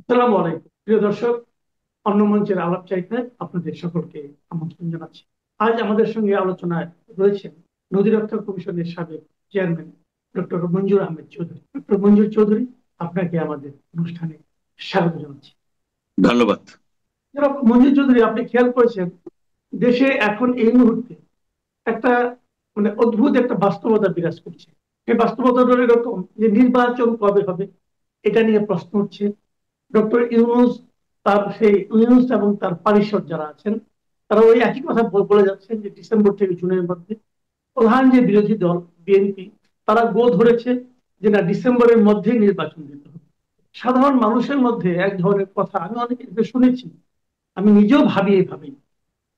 আসসালামু আলাইকুম প্রিয় দর্শক, অন্য মঞ্চের আলাপ চাইতে আপনাদের সকলকে আমন্ত্রণ জানাচ্ছি। আজ আমাদের সঙ্গে আলোচনায় রয়েছেন নদী রক্ষা কমিশনের সাবেক চেয়ারম্যান ডক্টর মঞ্জুর আহমেদ চৌধুরী। ডক্টর মঞ্জুর চৌধুরী, আপনাকে আমাদের অনুষ্ঠানে স্বাগত জানাচ্ছি। ধন্যবাদ। জনাব মঞ্জুর চৌধুরী, আপনি খেয়াল করেছেন দেশে এখন এই মুহূর্তে একটা অদ্ভুত একটা বাস্তবতা বিরাজ করছে। এই বাস্তবতাটা এরকম যে নির্বাচন কবে হবে এটা নিয়ে প্রশ্ন উঠছে। ডক্টর ইউনূস, তার সেই ইউনূস এবং তার পারিষদ যারা আছেন তারা ওই একই কথা বলে যাচ্ছেন যে ডিসেম্বর থেকে জুনের মধ্যে। প্রধান যে বিরোধী দল বিএনপি, তারা গো ধরেছে যে না, ডিসেম্বরের মধ্যেই নির্বাচন দিতে হবে। সাধারণ মানুষের মধ্যে এক ধরনের কথা আমি অনেকে শুনেছি, আমি নিজেও ভাবি এইভাবেই,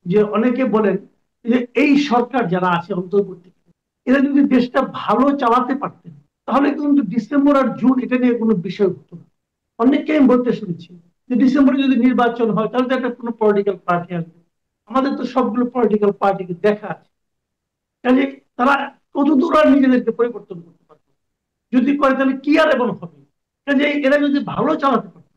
যে অনেকে বলেন যে এই সরকার যারা আছে অন্তর্বর্তী, এরা যদি দেশটা ভালো চালাতে পারতেন তাহলে কিন্তু ডিসেম্বর আর জুন এটা নিয়ে কোনো বিষয় হতো না। অনেককে আমি বলতে শুনেছি যে ডিসেম্বরে যদি নির্বাচন হয় তাহলে তো একটা কোনো পলিটিক্যাল পার্টি আসবে। আমাদের তো সবগুলো পলিটিক্যাল পার্টিকে দেখা আছে, কাজে তারা কতদূর আর নিজেদেরকে পরিবর্তন করতে পারবে, যদি করে তাহলে কি আর এমন হবে। কাজে এরা যদি ভালো চালাতে পারত,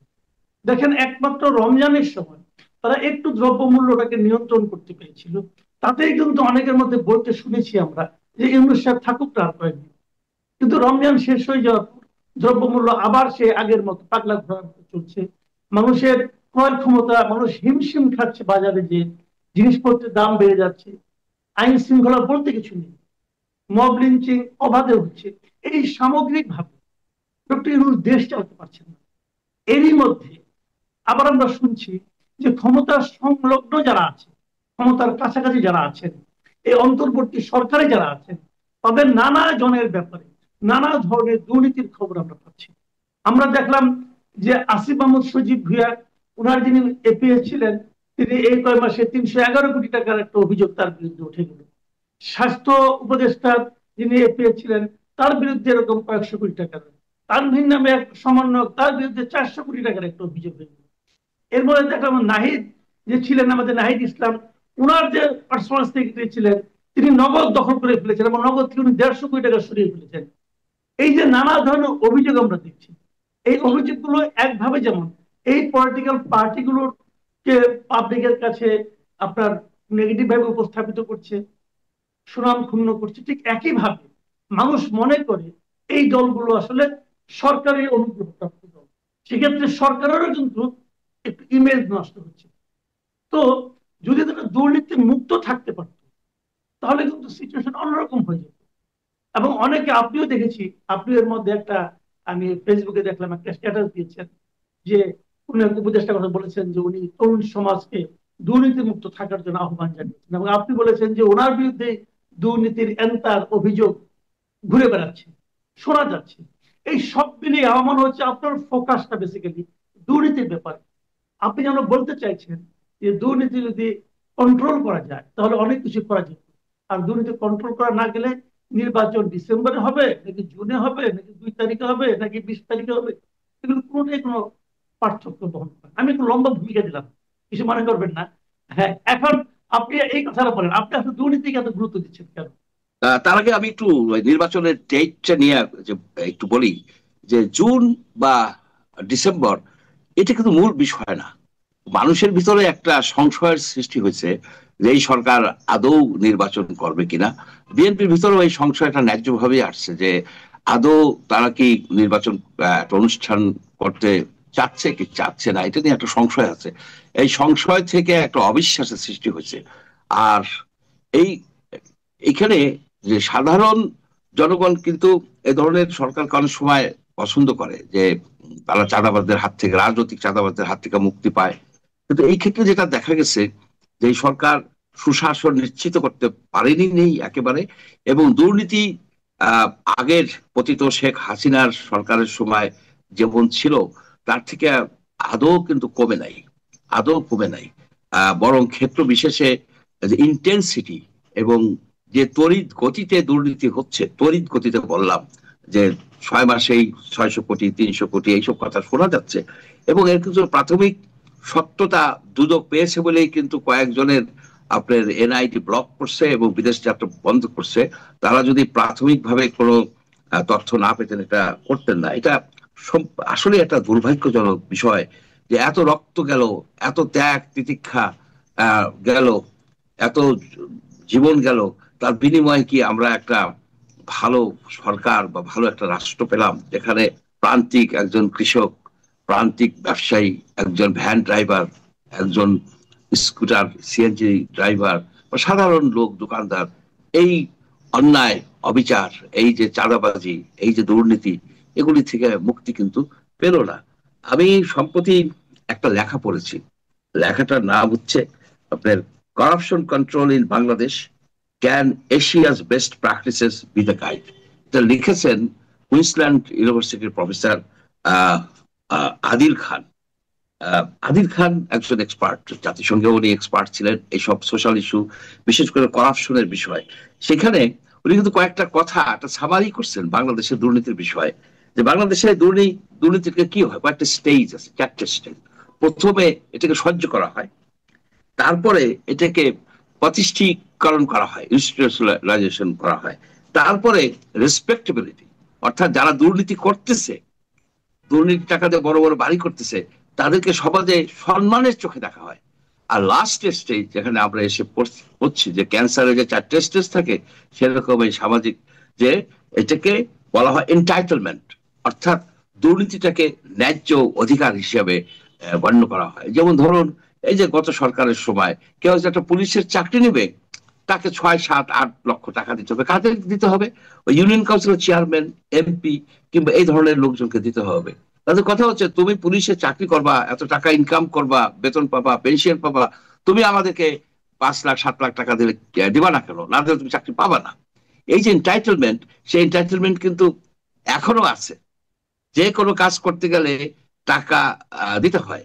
দেখেন একমাত্র রমজানের সময় তারা একটু দ্রব্যমূল্যটাকে নিয়ন্ত্রণ করতে পেরেছিল। তাতেই কিন্তু অনেকের মধ্যে বলতে শুনেছি আমরা যে ইউনূস সাহেব থাকুক না আর কয়েকদিন। কিন্তু রমজান শেষ হয়ে যাওয়ার পর দ্রব্যমূল্য আবার সে আগের মতো পাগলা ঘোরার মতো চলছে। মানুষের ক্রয় ক্ষমতা, মানুষ হিমশিম খাচ্ছে, বাজারে যে জিনিসপত্রের দাম বেড়ে যাচ্ছে, আইন শৃঙ্খলা বলতে কিছু নেই, মব লিঞ্চিং অবাধে হচ্ছে। এই সামগ্রিক ভাবে ডক্টর ইউনূস দেশ চালাতে পারছেন না। এরই মধ্যে আবার আমরা শুনছি যে ক্ষমতার সংলগ্ন যারা আছে, ক্ষমতার কাছাকাছি যারা আছেন, এই অন্তর্বর্তী সরকারে যারা আছেন, তাদের নানা জনের ব্যাপারে নানা ধরনের দুর্নীতির খবর আমরা পাচ্ছি। আমরা দেখলাম যে আসিফ মাহমুদ সজীব ভুঁইয়া, ওনার যিনি এপিএস ছিলেন, তিনি এই কয় মাসে ৩১১ কোটি টাকার একটা অভিযোগ তার বিরুদ্ধে উঠে গেল। স্বাস্থ্য উপদেষ্টা যিনি এপিএস ছিলেন, তার বিরুদ্ধে এরকম কয়েকশো কোটি টাকার, তানভীর নামে এক সমন্বয়ক, তার বিরুদ্ধে ৪০০ কোটি টাকার একটা অভিযোগ হয়ে গেল। এর মধ্যে দেখলাম নাহিদ যে ছিলেন, আমাদের নাহিদ ইসলাম, উনার যে পার্সোনাল সেক্রেটারি ছিলেন, তিনি নগদ দখল করে ফেলেছেন এবং নগদ থেকে উনি ১৫০ কোটি টাকা সরিয়ে ফেলেছেন। এই যে নানা ধরনের অভিযোগ আমরা দেখছি, এই অভিযোগগুলো একভাবে যেমন এই পলিটিক্যাল পার্টিগুলোকে পাবলিকের কাছে আপনার নেগেটিভ ভাবে উপস্থাপিত করছে, সুনাম ক্ষুণ্ণ করছে, ঠিক একইভাবে মানুষ মনে করে এই দলগুলো আসলে সরকারি অনুগ্রহপ্রাপ্ত দল। সেক্ষেত্রে সরকারেরও কিন্তু একটু ইমেজ নষ্ট হচ্ছে। তো যদি তারা দুর্নীতি মুক্ত থাকতে পারত তাহলে কিন্তু সিচুয়েশন অন্যরকম হয়ে যেত। এবং অনেকে, আপনিও দেখেছি, আপনি এর মধ্যে একটা, আমি ফেসবুকে দেখলাম একটা স্ট্যাটাস দিয়েছেন যে উনি এক উপদেষ্টার কথা বলেছেন যে উনি তরুণ সমাজকে দুর্নীতি মুক্ত থাকার জন্য আহ্বান জানিয়েছেন, এবং আপনি বলেছেন যে ওনার বিরুদ্ধে দুর্নীতির এন্তার অভিযোগ ঘুরে বেড়াচ্ছে, শোনা যাচ্ছে। এই সব মিলিয়ে আমার মনে হচ্ছে আপনার ফোকাসটা বেসিক্যালি দুর্নীতির ব্যাপারে। আপনি যেন বলতে চাইছেন যে দুর্নীতি যদি কন্ট্রোল করা যায় তাহলে অনেক কিছু করা যেত। আর দুর্নীতি কন্ট্রোল করা না গেলে নির্বাচন ডিসেম্বরে হবে নাকি জুনে হবে নাকি ২ তারিখে হবে নাকি ২০ তারিখে হবে, এগুলো কোনোটাই কোনো পার্থক্য বহন করে না। আমি একটু লম্বা ভূমিকা দিলাম, কিছু মনে করবেন না। হ্যাঁ, এখন আপনি এই কথাটা বলেন, আপনি আসলে দুর্নীতিকে এত গুরুত্ব দিচ্ছেন কেন? তার আগে আমি একটু ওই নির্বাচনের ডেটটা নিয়ে যে একটু বলি, যে জুন বা ডিসেম্বর এটা কিন্তু মূল বিষয় না। মানুষের ভিতরে একটা সংশয়ের সৃষ্টি হয়েছে যে এই সরকার আদৌ নির্বাচন করবে কিনা। বিএনপির ভিতরেও এই সংশয়টা ন্যায্যভাবেই আসছে যে আদৌ তারা কি নির্বাচন একটা অনুষ্ঠান করতে চাচ্ছে কি চাচ্ছে না, এটা নিয়ে একটা সংশয় আছে। এই সংশয় থেকে একটা অবিশ্বাসের সৃষ্টি হয়েছে। আর এই এখানে যে সাধারণ জনগণ কিন্তু এ ধরনের সরকারকে অনেক সময় পছন্দ করে, যে তারা চাঁদাবাজদের হাত থেকে, রাজনৈতিক চাঁদাবাজদের হাত থেকে মুক্তি পায়। কিন্তু এই ক্ষেত্রে যেটা দেখা গেছে যে এই সরকার সুশাসন নিশ্চিত করতে পারেনি, নেই একেবারে। এবং দুর্নীতি আহ আগের পতিত শেখ হাসিনার সরকারের সময় যেমন ছিল তার থেকে আদৌ কিন্তু কমে নাই, আদৌ কমে নাই। বরং ক্ষেত্র বিশেষে যে ইন্টেন্সিটি এবং যে তড়িৎ গতিতে দুর্নীতি হচ্ছে, তড়িৎ গতিতে বললাম যে 6 মাসেই 600 কোটি 300 কোটি এইসব কথা শোনা যাচ্ছে। এবং এর কিছু প্রাথমিক সত্যতা দুদক পেয়েছে বলেই কিন্তু কয়েকজনের আপনার এনআইটি ব্লক করছে এবং বিদেশ যাত্রা বন্ধ করছে। তারা যদি প্রাথমিকভাবে কোনো তথ্য না পেতেন এটা করতেন না। এটা আসলে একটা দুর্ভাগ্যজনক বিষয় যে এত রক্ত গেল, এত ত্যাগ তিতিক্ষা গেল, এত জীবন গেল, তার বিনিময়ে কি আমরা একটা ভালো সরকার বা ভালো একটা রাষ্ট্র পেলাম, যেখানে প্রান্তিক একজন কৃষক, প্রান্তিক ব্যবসায়ী, একজন ভ্যান ড্রাইভার, একজন স্কুটার সিএনজি ড্রাইভার বা সাধারণ লোক দোকানদার এই অন্যায় অবিচার, এই যে চাঁদাবাজি, এই যে দুর্নীতি, এগুলি থেকে মুক্তি কিন্তু পেল না। আমি সম্প্রতি একটা লেখা পড়েছি, লেখাটার নাম হচ্ছে আপনার corruption control in Bangladesh, can Asia's best practices B the guide. এটা লিখেছেন কুইন্সল্যান্ড ইউনিভার্সিটির প্রফেসর আদিল খান। আদিল খান একজন এক্সপার্ট, জাতিসংঘে উনি এক্সপার্ট ছিলেন এইসব সোশ্যাল ইস্যু, বিশেষ করে করাপশনের বিষয়। সেখানে উনি কিন্তু কয়েকটা কথা একটা সামারি করছেন বাংলাদেশের দুর্নীতির বিষয়ে, যে বাংলাদেশে দুর্নীতিকে কি হয়, কয়েকটা স্টেজ আছে, 4টে স্টেজ। প্রথমে এটাকে সহ্য করা হয়, তারপরে এটাকে প্রতিষ্ঠিকরণ করা হয়, ইনস্টিটিউশনালাইজেশন করা হয়, তারপরে রেসপেক্টেবিলিটি, অর্থাৎ যারা দুর্নীতি করতেছে, দুর্নীতি টাকা দিয়ে বড় বড় বাড়ি করতেছে, তাদেরকে সমাজে সম্মানের চোখে দেখা হয়। আর লাস্ট স্টেজ যেখানে আমরা এসে পড়ছি, যে ক্যান্সারের যে 4টে স্টেজ থাকে, সেরকম এই সামাজিক, যে এটাকে বলা হয় এন্টাইটেলমেন্ট, অর্থাৎ দুর্নীতিটাকে ন্যায্য অধিকার হিসেবে গণ্য করা হয়। যেমন ধরুন, এই যে গত সরকারের সময় কেউ একটা পুলিশের চাকরি নেবে, তাকে 6, 7, 8 লক্ষ টাকা দিতে হবে। কাদের দিতে হবে? ওই ইউনিয়ন কাউন্সিলের চেয়ারম্যান, এমপি কিংবা এই ধরনের লোকজনকে দিতে হবে। তাদের কথা হচ্ছে, তুমি পুলিশে চাকরি করবা, এত টাকা ইনকাম করবা, বেতন পাবা, পেনশন পাবা, তুমি আমাদেরকে 5 লাখ 7 লাখ টাকা দিলে দিবা না কেন? না দিলে তুমি চাকরি পাবা না। এই যে এন্টাইটেলমেন্ট, সেই এন্টাইটেলমেন্ট কিন্তু এখনো আছে। যে কোনো কাজ করতে গেলে টাকা দিতে হয়।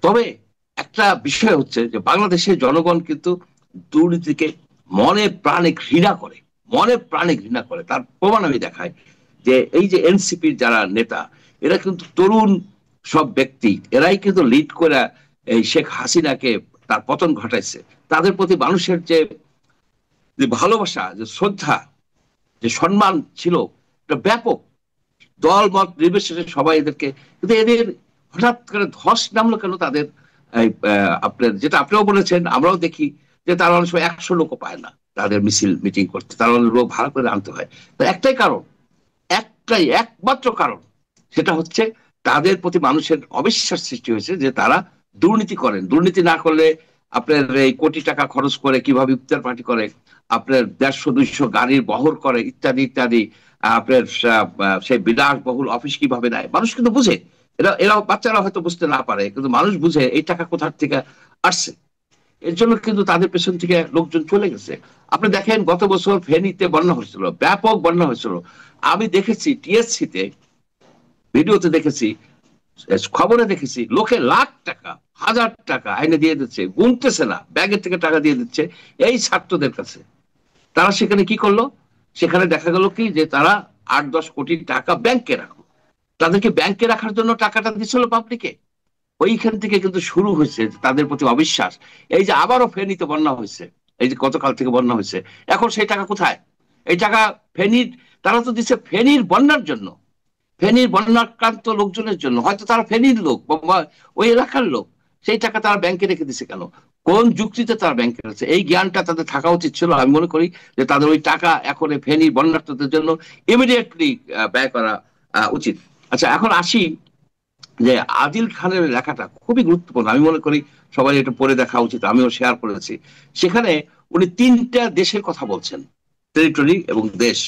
তবে একটা বিষয় হচ্ছে যে বাংলাদেশের জনগণ কিন্তু দুর্নীতিকে মনে প্রাণে ঘৃণা করে, মনে প্রাণে ঘৃণা করে। তার প্রমাণ আমি দেখাই, যে এই যে এনসিপির যারা নেতা, এরা কিন্তু তরুণ সব ব্যক্তি, এরাই কিন্তু লিড করে এই শেখ হাসিনাকে তার পতন ঘটাইছে। তাদের প্রতি মানুষের যে ভালোবাসা, যে শ্রদ্ধা, যে সম্মান ছিল, এটা ব্যাপক। দল মত নির্বিশেষে সবাই এদেরকে, কিন্তু এদের হঠাৎ করে ধস নামলো কেন তাদের? আপনার যেটা আপনিও বলেছেন, আমরাও দেখি যে তারা অনেক সময় 100 লোকও পায় না তাদের মিছিল মিটিং করতে, তারা অনেক লোক ভাড়া করে আনতে হয়। তো একটাই কারণ, একমাত্র কারণ, সেটা হচ্ছে তাদের প্রতি মানুষের অবিশ্বাস সৃষ্টি হয়েছে, যে তারা দুর্নীতি করেন। দুর্নীতি না করলে আপনার এই কোটি টাকা খরচ করে কিভাবে ইফতার পার্টি করে, আপনার 150-200 গাড়ির বহর করে, ইত্যাদি ইত্যাদি, আপনার সেই বিলাসবহুল অফিস কিভাবে নেয়, মানুষ কিন্তু বুঝে। এরা বাচ্চারা হয়তো বুঝতে না পারে, কিন্তু মানুষ বুঝে এই টাকা কোথার থেকে আসছে। এর জন্য কিন্তু তাদের পেছন থেকে লোকজন চলে গেছে। আপনি দেখেন, গত বছর ফেনীতে বন্যা হয়েছিল, ব্যাপক বন্যা হয়েছিল। আমি দেখেছি টিএসসিতে, ভিডিওতে দেখেছি, খবরে দেখেছি, লোকে লাখ টাকা, হাজার টাকা আইনে দিয়ে দিচ্ছে, গুনতেছে না, ব্যাগের থেকে টাকা দিয়ে দিচ্ছে এই ছাত্রদের কাছে। তারা সেখানে কি করলো? সেখানে দেখা গেল কি, যে তারা 8-10 কোটি টাকা ব্যাংকে রাখলো। তাদেরকে ব্যাংকে রাখার জন্য টাকাটা দিচ্ছিল পাবলিকে। ওইখান থেকে কিন্তু শুরু হয়েছে তাদের প্রতি অবিশ্বাস। এই যে আবারও ফেনীতে বন্যা হয়েছে, এই যে গতকাল থেকে বন্যা হয়েছে, এখন সেই টাকা কোথায়? এই টাকা ফেনীর, তারা তো দিচ্ছে ফেনীর বন্যার জন্য, ফেনীর বন্যাক্রান্ত লোকজনের জন্য। হয়তো তারা ফেনীর লোক বা ওই এলাকার লোক, সেই টাকা তারা ব্যাংকে রেখে দিছে কেন? কোন যুক্তিতে তারা ব্যাংকে রেখেছে? এই জ্ঞানটা তাদের থাকা উচিত ছিল। আমি মনে করি যে তাদের ওই টাকা এখন ফেনীর বন্যার্থদের জন্য ইমিডিয়েটলি ব্যয় করা উচিত। আচ্ছা, এখন আসি যে আদিল খানের লেখাটা খুবই গুরুত্বপূর্ণ। আমি মনে করি সবাই এটা পড়ে দেখা উচিত, আমিও শেয়ার করেছি। সেখানে উনি 3টা দেশের কথা বলছেন, টেরিটরি এবং দেশ,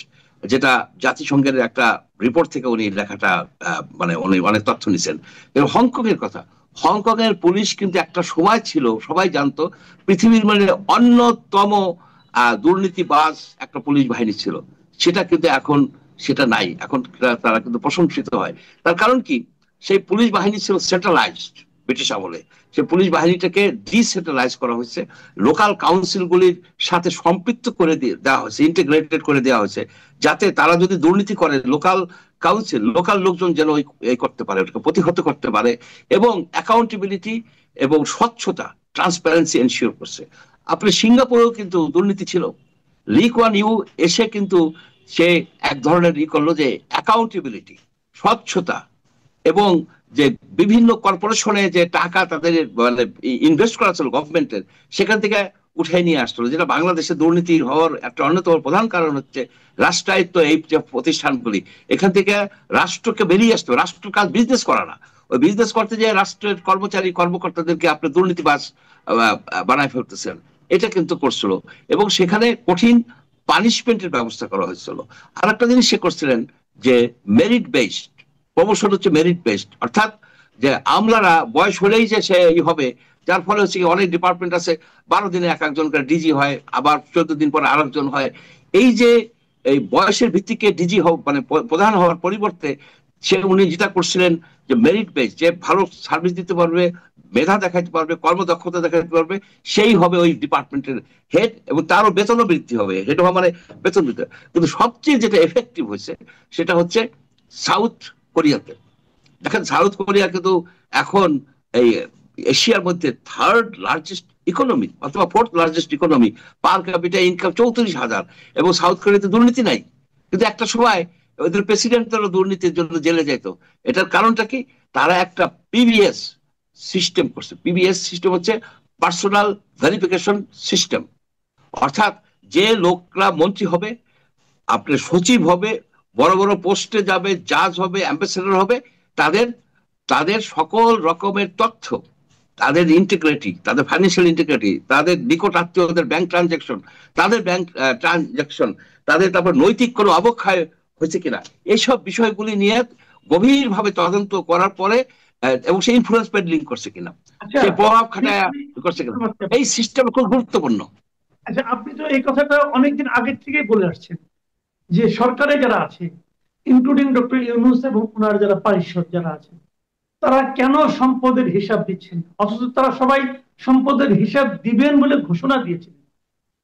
যেটা জাতিসংঘের একটা রিপোর্ট থেকে উনি লেখাটা মানে উনি অনেক তথ্য নিছেন। এবং হংকং এর কথা, হংকং এর পুলিশ কিন্তু একটা সময় ছিল, সবাই জানতো, পৃথিবীর মানে অন্যতম দুর্নীতিবাজ একটা পুলিশ বাহিনী ছিল। সেটা কিন্তু এখন সেটা নাই। এখন তারা কিন্তু প্রশংসিত হয়। তার কারণ কি? সেই পুলিশ বাহিনী ছিল সেন্ট্রালাইজড ব্রিটিশ আমলে। সেই পুলিশ বাহিনীটাকে ডিসেন্ট্রালাইজ করা হয়েছে, লোকাল কাউন্সিলগুলির সাথে সম্পৃক্ত করে দেওয়া হয়েছে, ইন্টিগ্রেটেড করে দেওয়া হয়েছে, যাতে তারা যদি দুর্নীতি করে, লোকাল কাউন্সিল, লোকাল লোকজন যেন এই করতে পারে, ওটাকে প্রতিহত করতে পারে, এবং অ্যাকাউন্টেবিলিটি এবং স্বচ্ছতা, ট্রান্সপারেন্সি এনশিওর করছে। আপনি সিঙ্গাপুরেও কিন্তু দুর্নীতি ছিল। লি কুয়ান ইউ এসে কিন্তু সে এক ধরনের করলো, যে অ্যাকাউন্টেবিলিটি, স্বচ্ছতা, এবং যে বিভিন্ন কর্পোরেশনে যে টাকা তাদের মানে ইনভেস্ট করা ছিল গভর্নমেন্টের, সেখান থেকে উঠে নিয়ে আসতো, যেটা বাংলাদেশে দুর্নীতি হওয়ার একটা অন্যতম প্রধান কারণ হচ্ছে রাষ্ট্রায়ত্ত এই যে প্রতিষ্ঠানগুলি, এখান থেকে রাষ্ট্রকে বেরিয়ে আসতো। রাষ্ট্র কাজ বিজনেস করা না, ওই বিজনেস করতে যে রাষ্ট্রের কর্মচারী কর্মকর্তাদেরকে আপনি দুর্নীতিবাজ বানায় ফেলতেছেন, এটা কিন্তু করছিল। এবং সেখানে কঠিন পানিশমেন্টের ব্যবস্থা করা হয়েছিল। আর একটা জিনিস সে করছিলেন যে মেরিট বেসড প্রমোশন, হচ্ছে মেরিট বেসড, অর্থাৎ যে আমলারা বয়স হলেই যে সে হবে, যার ফলে হচ্ছে অনেক ডিপার্টমেন্ট আছে 12 দিনে এক একজন করে ডিজি হয়, আবার 14 দিন পরে আরেকজন হয়। এই যে এই বয়সের ভিত্তিকে ডিজি মানে প্রধান হওয়ার পরিবর্তে উনি যেটা করছিলেন যে মেরিট বেস, যে ভালো সার্ভিস দিতে পারবে, মেধা দেখাতে পারবে, কর্মদক্ষতা দেখাতে পারবে, সেই হবে ওই ডিপার্টমেন্টের হেড, এবং তারও বেতনও বৃদ্ধি হবে। হেড হওয়া মানে বেতন বৃদ্ধি। কিন্তু সবচেয়ে যেটা এফেক্টিভ হয়েছে সেটা হচ্ছে সাউথ কোরিয়াতে। দেখেন সাউথ কোরিয়া কিন্তু এখন এই এশিয়ার মধ্যে 3rd লার্জেস্ট ইকোনমি অথবা 4th লার্জেস্ট ইকোনমি, পার ক্যাপিটা ইনকাম 34,000, এবং সাউথ কোরিয়াতে দুর্নীতি নাই। কিন্তু একটা সময় ওদের প্রেসিডেন্টেরও দুর্নীতির জন্য জেলে যেত। এটার কারণটা কি? তারা একটা পিবিএস সিস্টেম করছে। পিবিএস সিস্টেম হচ্ছে পার্সোনাল ভেরিফিকেশন সিস্টেম, অর্থাৎ যে লোকরা মন্ত্রী হবে, আপনার সচিব হবে, বড় বড় পোস্টে যাবে, জাজ হবে, অ্যাম্বাসেডর হবে, তাদের তাদের সকল রকমের তথ্য, তাদের ইন্টিগ্রিটি, তাদের ফাইন্যান্সিয়াল ইন্টিগ্রিটি, তাদের নিকট আত্মীয়দের ব্যাংক ট্রানজাকশন, তাদের তারপর নৈতিক কোনো অবক্ষয় হয়েছে কিনা, এইসব বিষয়গুলি নিয়ে গভীরভাবে তদন্ত করার পরে, এবং সেই ইনফ্লুয়েন্স পেডলিং করছে কিনা, সেই প্রভাব খাটায় করছে কিনা, এই সিস্টেম খুব গুরুত্বপূর্ণ। আচ্ছা, আপনি তো এই কথাটা অনেকদিন আগের থেকেই বলে আসছেন যে সরকারে যারা আছে, ইনক্লুডিং ডক্টর ইউনূস এবং ওনার যারা পারিষদ যারা আছে, তারা কেন সম্পদের হিসাব দিচ্ছেন, অথচ তারা সবাই সম্পদের হিসাব দিবেন বলে ঘোষণা দিয়েছিলেন।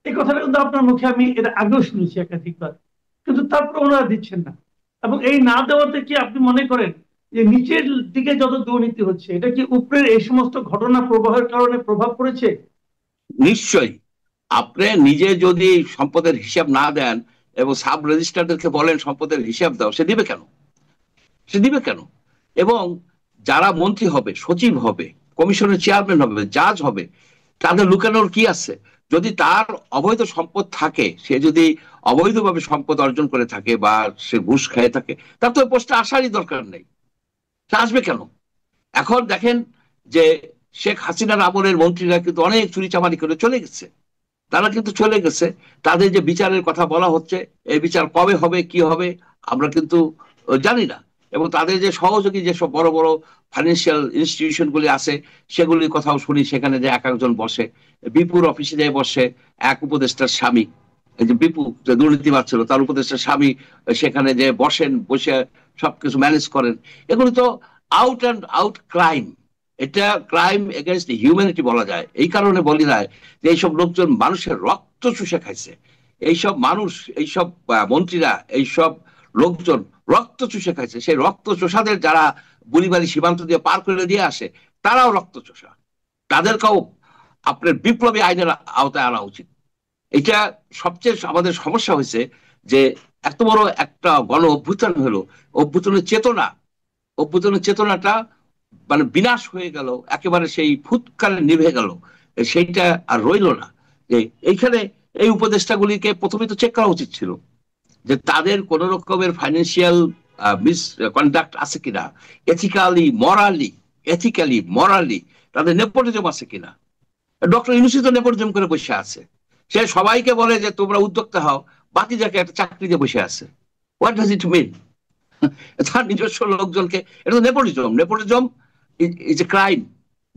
এই কথাটা কিন্তু আপনার মুখে আমি এর আগেও শুনেছি একাধিকবার, কিন্তু তারপর ওনারা দিচ্ছেন না। এবং এই না দেওয়াতে কি আপনি মনে করেন যে নিচের দিকে যত দুর্নীতি হচ্ছে, এটা কি উপরের এই সমস্ত ঘটনা প্রবাহের কারণে প্রভাব পড়েছে? নিশ্চয়ই। আপনি নিজে যদি সম্পদের হিসাব না দেন এবং সাব রেজিস্ট্রারদেরকে বলেন সম্পদের হিসাব দাও, সে দিবে কেন? সে দিবে কেন? এবং যারা মন্ত্রী হবে, সচিব হবে, কমিশনের চেয়ারম্যান হবে, জাজ হবে, তাদের লুকানোর কি আছে? যদি তার অবৈধ সম্পদ থাকে, সে যদি অবৈধভাবে সম্পদ অর্জন করে থাকে বা সে ঘুষ খেয়ে থাকে, তার তো পোস্টে আসারই দরকার নেই। সে আসবে কেন? এখন দেখেন যে শেখ হাসিনার আমলের মন্ত্রীরা কিন্তু অনেক চুরিচামারি করে চলে গেছে। তারা কিন্তু চলে গেছে, তাদের যে বিচারের কথা বলা হচ্ছে, এই বিচার কবে হবে, কি হবে, আমরা কিন্তু জানি না। এবং তাদের যে সহযোগী যেসব বড় বড় ফাইন্যান্সিয়াল ইনস্টিটিউশন গুলি আছে, সেগুলির কথাও শুনি, সেখানে যে এক একজন বসে, বিপুর অফিসে যে বসে এক উপদেষ্টার স্বামী, এই যে বিপু যে দুর্নীতিবাজ ছিল, তার উপদেষ্টার স্বামী সেখানে যে বসেন, বসে সবকিছু ম্যানেজ করেন। এগুলি তো আউট অ্যান্ড আউট ক্রাইম। এটা ক্রাইম এগেনস্ট হিউম্যানিটি বলা যায়। এই কারণে বলি যায় যে এইসব লোকজন মানুষের রক্ত চুষে খাইছে। এইসব মানুষ, এইসব মন্ত্রীরা, এইসব লোকজন রক্ত চুষে খাইছে। সেই রক্ত চোষাদের যারা বুড়িবাড়ি সীমান্ত দিয়ে পার করে দিয়ে আসে, তারাও রক্ত চোষা। তাদেরকেও আপনার বিপ্লবী আইনের আওতায় আনা উচিত। এটা সবচেয়ে আমাদের সমস্যা হয়েছে যে এত বড় একটা গণ অভ্যুত্থান হলো, অভ্যুত্থানের চেতনাটা মানে বিনাশ হয়ে গেল, একেবারে সেই ফুৎকারে নিভে গেল, সেইটা আর রইল না। যে এইখানে এই উপদেষ্টাগুলিকে প্রথমে তো চেক করা উচিত ছিল যে তাদের কোন রকমের ফাইন্যান্সিয়াল মিস কন্ডাক্ট আছে কিনা, এথিক্যালি মরালি তাদের নেপোটিজম আছে কিনা। ডক্টর ইউনূস তো নেপোটিজম করে বসে আছে। সে সবাইকে বলে যে তোমরা উদ্যোক্তা হও, বাকি যাকে একটা চাকরি দিয়ে বসে আছে। হোয়াট ডাজ ইট মিন? তার নিজস্ব লোকজনকে, এটা তো nepotism is a crime.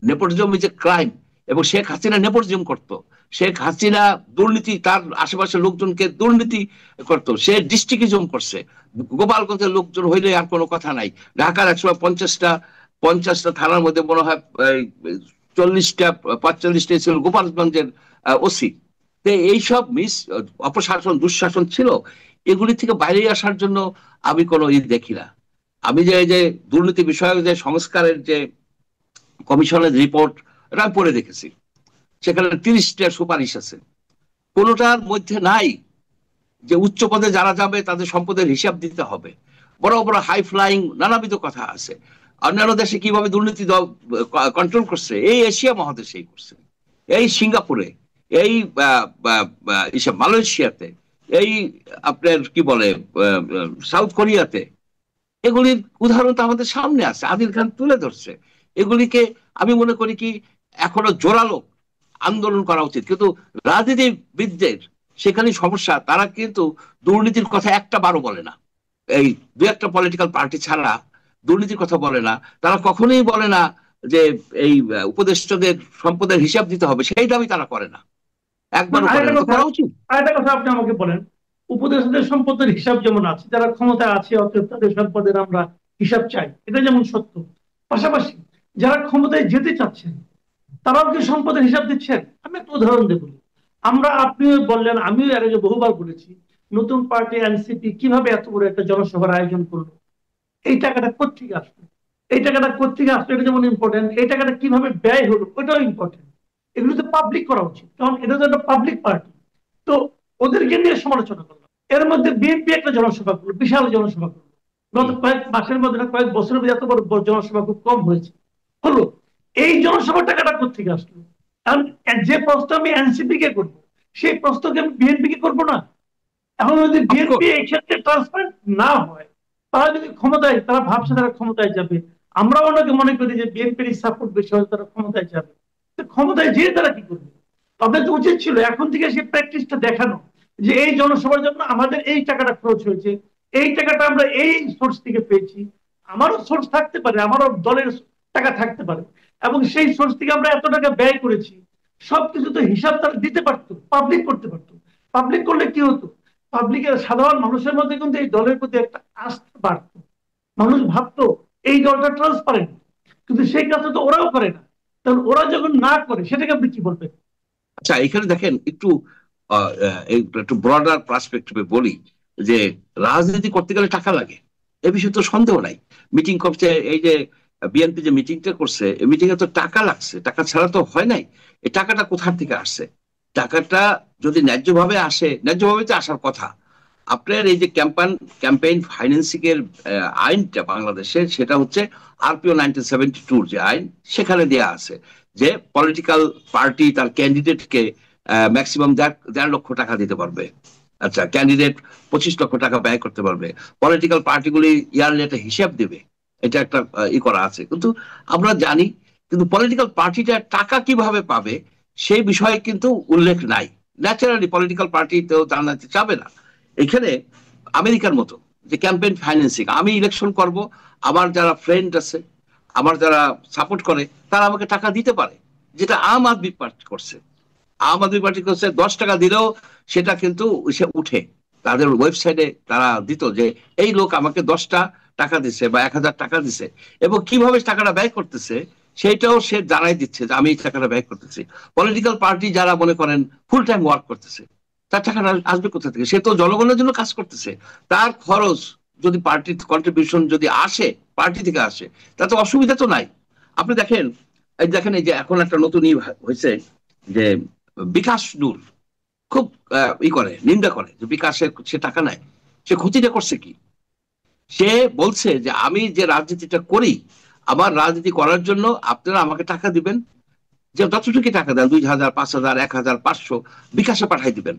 Nepotism is a crime. এবং শেখ হাসিনা নেপোটিজম করতো। শেখ হাসিনা দুর্নীতি, তার আশেপাশের লোকজনকে দুর্নীতি করতো। সে ডিস্ট্রিক্টিজম করছে। গোপালগঞ্জের লোকজন হইলে আর কোনো কথা নাই। ঢাকার 150টা থানার মধ্যে মনে হয় 40টা-45টা ছিল গোপালগঞ্জের ওসি। এইসব অপশাসন, দুঃশাসন ছিল। এগুলি থেকে বাইরে আসার জন্য আমি কোনো দেখি না। আমি যে দুর্নীতি বিষয়ক যে সংস্কারের যে কমিশনের রিপোর্ট, এটা আমি পড়ে দেখেছি। সেখানে 30টা সুপারিশ আছে। কোনোটার মধ্যে নাই যে উচ্চ পদে যারা যাবে তাদের সম্পদের হিসাব দিতে হবে। বড় বড় হাই ফ্লাইং নানাবিধ কথা আছে। অন্যান্য দেশে কিভাবে দুর্নীতি কন্ট্রোল করছে, এই এশিয়া মহাদেশেই করছে, এই সিঙ্গাপুরে, এই এইসব মালয়েশিয়াতে, এই আপনার কি বলে সাউথ কোরিয়াতে, এগুলির উদাহরণ তো আমাদের সামনে আছে, আদিল খান তুলে ধরছে। এগুলিকে আমি মনে করি কি এখনো জোরালো আন্দোলন করা উচিত, কিন্তু রাজনীতিবিদদের সেখানে সমস্যা, তারা কিন্তু দুর্নীতির কথা একটা বারও বলে না। এই দু একটা পলিটিক্যাল পার্টি ছাড়া দুর্নীতির কথা বলে না। তারা কখনোই বলে না যে এই উপদেষ্টাদের সম্পদের হিসাব দিতে হবে, সেই দাবি তারা করে না, একবারও করে না। তো করা উচিত। আরেকটা কথা আপনি আমাকে বলেন, উপদেষ্টাদের সম্পদের হিসাব যেমন আছে, যারা ক্ষমতায় আছে অতএব তাদের সম্পদের আমরা হিসাব চাই, এটা যেমন সত্য, পাশাপাশি যারা ক্ষমতায় যেতে চাচ্ছেন তারাও কি সম্পদের হিসাব দিচ্ছেন? আমি একটা উদাহরণ দেব। আমরা, আপনিও বললেন, আমিও এর আগে বহুবার বলেছি, নতুন পার্টি এনসিপি কিভাবে এত বড় একটা জনসভার আয়োজন করলো, এই টাকাটা কোত্থেকে আসলো, এই টাকাটা কোত্থেকে আসলো, এটা যেমন ইম্পর্টেন্ট, এই টাকাটা কিভাবে ব্যয় হলো ওটাও ইম্পর্টেন্ট। এগুলো তো পাবলিক করা উচিত, কারণ এটা তো একটা পাবলিক পার্টি। তো ওদেরকে নিয়ে সমালোচনা করলাম। এর মধ্যে বিএনপি একটা জনসভা করলো, বিশাল জনসভা করলো, গত কয়েক মাসের মধ্যে না কয়েক বছরের মধ্যে এত বড় জনসভা খুব কম হয়েছে হলো। এই জনসভার টাকাটা কোত্থেকে আসলো? কারণ যে প্রশ্ন আমি এনসিপি কে করবো, সেই প্রশ্নকে আমি বিএনপি কে করবো না? এখন যদি বিএনপি এই ক্ষেত্রে ট্রান্সপারেন্ট না হয়, তারা যদি ক্ষমতায়, তারা ভাবছে তারা ক্ষমতায় যাবে, আমরা অনেকে মনে করি যে বিএনপির সাপোর্ট বেশি হলে তারা ক্ষমতায় যাবে, ক্ষমতায় যেয়ে তারা কি করবে? তাদের তো উচিত ছিল এখন থেকে সেই প্র্যাকটিসটা দেখানো, যে এই জনসভার জন্য আমাদের এই টাকাটা খরচ হয়েছে, এই টাকাটা আমরা এই সোর্স থেকে পেয়েছি। আমারও সোর্স থাকতে পারে, আমারও দলের টাকা থাকতে পারে, এবং সেই সোর্স থেকে আমরা এত টাকা ব্যয় করেছি, সবকিছু তো হিসাব তারা দিতে পারতো, পাবলিক করতে পারতো। পাবলিক করলে কি হতো? পাবলিকের, সাধারণ মানুষের মধ্যে কিন্তু এই দলের প্রতি একটা আস্থা বাড়তো, মানুষ ভাবতো এই দলটা ট্রান্সপারেন্ট। কিন্তু সেই কাজটা তো ওরাও করে না। কারণ ওরা যখন না করে, সেটাকে আপনি কি বলবেন? আচ্ছা, এখানে দেখেন একটু একটু ব্রডার পার্সপেক্টিভে বলি যে রাজনীতি করতে গেলে টাকা লাগে, এ বিষয়ে তো সন্দেহ নাই। মিটিং করছে, এই যে বিএনপি যে মিটিংটা করছে, এই মিটিং এ তো টাকা লাগছে, টাকা ছাড়া তো হয় নাই। এই টাকাটা কোথা থেকে আসছে? টাকাটা যদি ন্যায্যভাবে আসে, ন্যায্যভাবে তো আসার কথা। আপনার এই যে ক্যাম্পেইন ফাইন্যান্সিং এর আইনটা বাংলাদেশে, সেটা হচ্ছে আরপিও 1972 যে আইন, সেখানে দেয়া আছে যে পলিটিক্যাল পার্টি তার ক্যান্ডিডেটকে ম্যাক্সিমাম 1.5 লক্ষ টাকা দিতে পারবে। আচ্ছা, ক্যান্ডিডেট 25 লক্ষ টাকা ব্যয় করতে পারবে। পলিটিক্যাল পার্টিগুলি ইয়ারলি একটা হিসাব দেবে, এটা একটা করা আছে। কিন্তু আমরা জানি, কিন্তু পলিটিক্যাল পার্টিটা টাকা কিভাবে পাবে সেই বিষয়ে কিন্তু উল্লেখ নাই। ন্যাচারালি পলিটিক্যাল পার্টি তো জানাতে চাবে না। এখানে আমেরিকার মতো যে ক্যাম্পেইন ফাইন্যান্সিং, আমি ইলেকশন করব, আমার যারা ফ্রেন্ড আছে, আমার যারা সাপোর্ট করে, তারা আমাকে টাকা দিতে পারে, যেটা আম আদমি পার্টি করছে। আম আদমি পার্টি করছে 10 টাকা দিলেও সেটা কিন্তু সে উঠে, তাদের ওয়েবসাইটে তারা দিত যে এই লোক আমাকে 10টা টাকা দিছে বা 1000 টাকা দিছে, এবং কিভাবে টাকাটা ব্যয় করতেছে সেইটাও সে জানাই দিচ্ছে যে আমি এই টাকাটা ব্যয় করতেছি। পলিটিক্যাল পার্টি যারা মনে করেন ফুল টাইম ওয়ার্ক করতেছে, তার টাকাটা আসবে কোথা থেকে? সে তো জনগণের জন্য কাজ করতেছে, তার খরচ যদি পার্টির কন্ট্রিবিউশন যদি আসে, পার্টি থেকে আসে, তাতে অসুবিধা তো নাই। আপনি দেখেন, এই যে এখন একটা নতুন হয়েছে যে বিকাশ নূর খুব করে, নিন্দা করে যে বিকাশের সে টাকা নেয়। সে ক্ষতিটা করছে কি? সে বলছে যে আমি যে রাজনীতিটা করি, আমার রাজনীতি করার জন্য আপনারা আমাকে টাকা দিবেন, যে যতটুকু টাকা দেন, 2000, 5000, 1000, 500 বিকাশে পাঠাই দিবেন।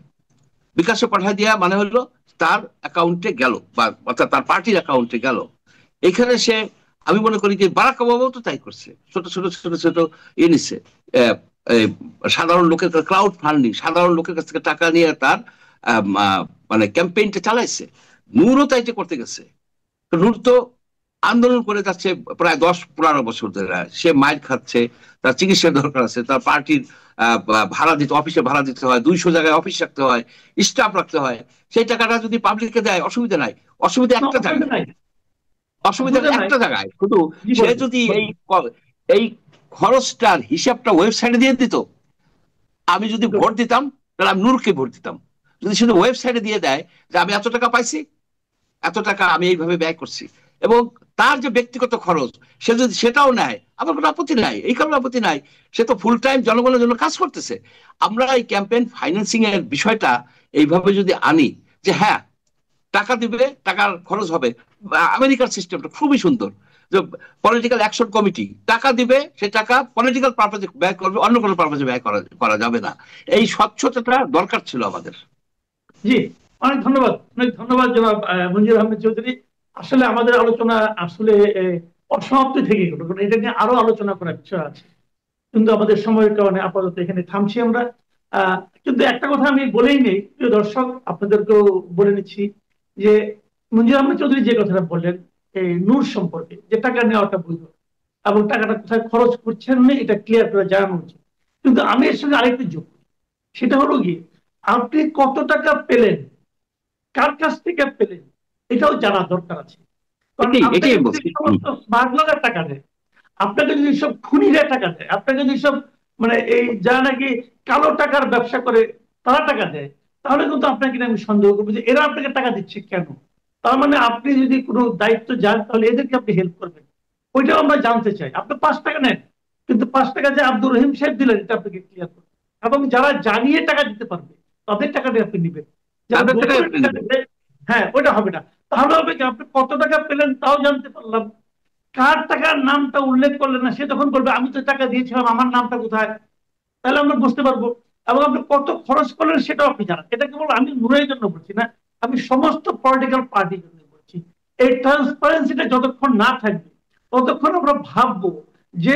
বিকাশে পাঠাই দেওয়া মানে হলো তার অ্যাকাউন্টে গেল, বা অর্থাৎ তার পার্টির অ্যাকাউন্টে গেল। এখানে সে, আমি মনে করি যে বারাক ওবামাও তো তাই করছে, ছোট ছোট ছোট ছোট নিচ্ছে, সাধারণ লোকের ক্রাউড ফান্ডিং, সাধারণ লোকের কাছ থেকে টাকা নিয়ে তার মানে ক্যাম্পেইনটা চালাইছে। নূরও তাই করতে গেছে। নূর তো আন্দোলন করে যাচ্ছে প্রায় 10-15 বছর ধরে। সে মাইর খাচ্ছে, তার চিকিৎসার দরকার আছে, তার পার্টির ভাড়া দিতে, অফিসে ভাড়া দিতে হয়, 200 জায়গায় অফিস রাখতে হয়, স্টাফ রাখতে হয়। সেই টাকাটা যদি পাবলিককে দেয়, অসুবিধা নাই। অসুবিধা একটা জায়গায়, অসুবিধা একটা জায়গায় শুধু, সে যদি এই খরচটার হিসাবটা ওয়েবসাইটে দিয়ে দিত, আমি যদি ভোট দিতাম তাহলে আমি নূরকে ভোট দিতাম। যদি শুধু ওয়েবসাইটে দিয়ে দেয় যে আমি এত টাকা পাইছি, এত টাকা আমি এইভাবে ব্যয় করছি, এবং তার যে ব্যক্তিগত খরচ সে যদি সেটাও নেয়, আমার কোনো আপত্তি নাই, এই কারণে আপত্তি নাই, সে তো ফুল টাইম জনগণের জন্য কাজ করতেছে। আমরা এই ক্যাম্পেইন ফাইন্যান্সিং এর বিষয়টা এইভাবে যদি আনি যে হ্যাঁ, টাকা দিবে, টাকার খরচ হবে। আমেরিকার সিস্টেমটা খুবই সুন্দর, যে পলিটিক্যাল অ্যাকশন কমিটি টাকা দিবে, সে টাকা পলিটিক্যাল পারপাজে ব্যয় করবে, অন্য কোনো পারপাজে ব্যয় করা যাবে না। এই স্বচ্ছতাটা দরকার ছিল আমাদের। জি, অনেক ধন্যবাদ জনাব মঞ্জুর আহমেদ চৌধুরী। আসলে আমাদের আলোচনা আসলে অসমাপ্ত থেকে গেল, কারণ এটা নিয়ে আরো আলোচনা করার বিষয় আছে, কিন্তু আমাদের সময়ের কারণে আপাতত এখানে থামছি আমরা। কিন্তু একটা কথা আমি বলেই নেই, প্রিয় দর্শক, আপনাদেরকেও বলে নিচ্ছি যে মঞ্জুর আহমেদ চৌধুরী যে কথাটা বললেন এই নূর সম্পর্কে, যে টাকা নেওয়াটা বৈধ এবং টাকাটা কোথায় খরচ করছেন না এটা ক্লিয়ার করে জানানো উচিত। কিন্তু আমি এর সঙ্গে আরেকটু যোগ করি, সেটা হলো গিয়ে আপনি কত টাকা পেলেন, কার কাছ থেকে পেলেন, এটাও জানা দরকার আছে। কারণ এটাই আপনাকে এটাই যদি বলছি। সমস্ত স্মাগলারের টাকা দেয়, আপনাকে যদি সব খুনিরা টাকা দেয়, আপনাকে যদি সব মানে এই যারা নাকি কালো টাকার ব্যবসা করে তারা টাকা দেয়, তাহলে কিন্তু আপনাকে আমি সন্দেহ করবো যে এরা আপনাকে টাকা দিচ্ছে কেন। তার মানে আপনি যদি কোনো দায়িত্ব যান তাহলে এদেরকে আপনি হেল্প করবেন, ওইটাও আমরা জানতে চাই। আপনি 5 টাকা নেন, কিন্তু 5 টাকা যে আব্দুর রহিম সাহেব দিলেন এটা আপনাকে ক্লিয়ার করবেন, এবং যারা জানিয়ে টাকা দিতে পারবে তাদের টাকাটা আপনি নেবেন। যারা তাদের টাকায় গোপনে আপনি টাকা নেবেন। দেবে, হ্যাঁ ওইটা হবে না। তাহলে হবে কি, আপনি কত টাকা পেলেন তাও জানতে পারলাম, কার টাকার নামটা উল্লেখ করলেন না। সে তখন বলবে আমি তো টাকা দিয়েছিলাম, আমার নামটা কোথায়, তাহলে আমরা বুঝতে পারবো। এবং আপনি কত খরচ করলেন সেটাও আপনি জানান। এটা কেবল আমি নূরের জন্য বলছি না, আমি সমস্ত পলিটিক্যাল পার্টির জন্য বলছি। এই ট্রান্সপারেন্সিটা যতক্ষণ না থাকবে ততক্ষণ আমরা ভাববো যে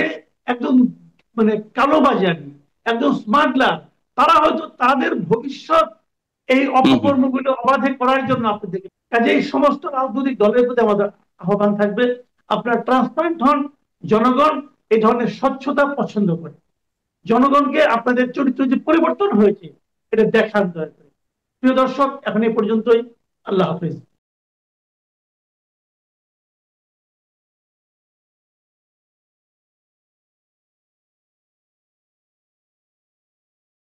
একদম মানে কালোবাজারি, একদম স্মাগলার, তারা হয়তো তাদের ভবিষ্যৎ এই অপকর্মগুলো অবাধে করার জন্য আপনাদেরকে। কাজে এই সমস্ত রাজনৈতিক দলের প্রতি আমাদের আহ্বান থাকবে, আপনারা ট্রান্সপারেন্ট হন। জনগণ এই ধরনের স্বচ্ছতা পছন্দ করে, জনগণকে আপনাদের চরিত্র যে পরিবর্তন হয়েছে এটা দেখান দয়া করে। প্রিয় দর্শক, এখন এই পর্যন্তই। আল্লাহ হাফিজ।